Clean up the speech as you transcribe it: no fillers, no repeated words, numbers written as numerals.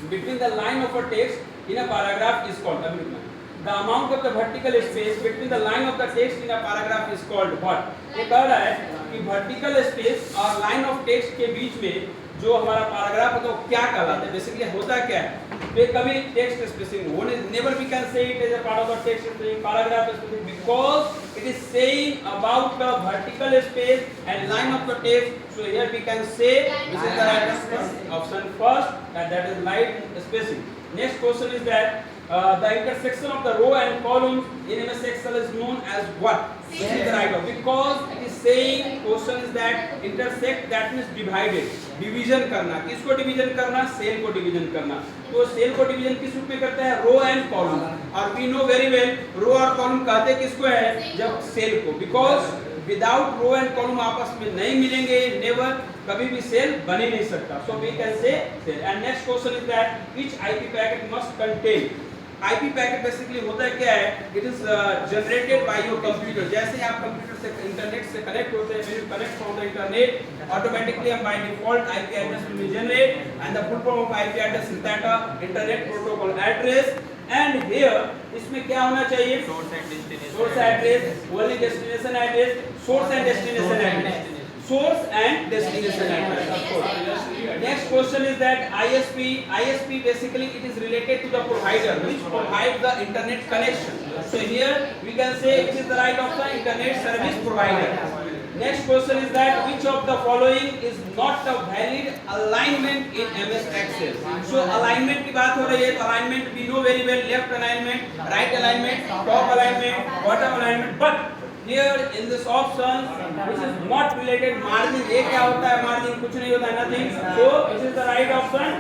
between the line of a text in a paragraph is called. The amount of the vertical space between the line of the text in a paragraph is called what? ये कह रहा है कि vertical space और line of text के बीच में जो हमारा पैराग्राफ है तो क्या कहलाता है? बेसिकली होता क्या है? तो कभी text spacing one is never we can say it as a part of the text spacing paragraph spacing because it is saying about the vertical space and line of the text. So here we can say this is the right option first, and that is line spacing. Next question is that the intersection of the row and columns in MS Excel is known as what? This is the right one because it is saying question is that intersect, that means divided, division करना. किसको division करना? Cell को division करना. तो cell को division किस रूप में करते हैं? Row and column. और we know very well row और कॉलम कहते किसको है? जब सेल को, because without row and column आपस में नहीं मिलेंगे, never कभी भी सेल बन ही नहीं सकता. So we can say cell. And next question is that which IP packet must contain? IP packet basically होता है क्या है? It is generated by your computer. जैसे ही आप कंप्यूटर से इंटरनेट से कनेक्ट होते हैं, when you connect from the internet automatically and by default IP address will be generate and the full form of IP address is that internet protocol address. And here इसमें क्या होना चाहिए? Source and destination. Source address, only destination address, source and destination address. Source and destination address, of course. Next question is that ISP. ISP basically it is related to the provider which provides the internet connection. So here we can say it is the right of the internet service provider. Next question is that which of the following is not a valid alignment in MS Excel. So alignment की बात हो रही है तो alignment we know very well, left alignment, right alignment, top alignment, bottom alignment. But here in this option which is not related margin, ये क्या होता है? margin कुछ नहीं होता है, nothing. So this is the right option.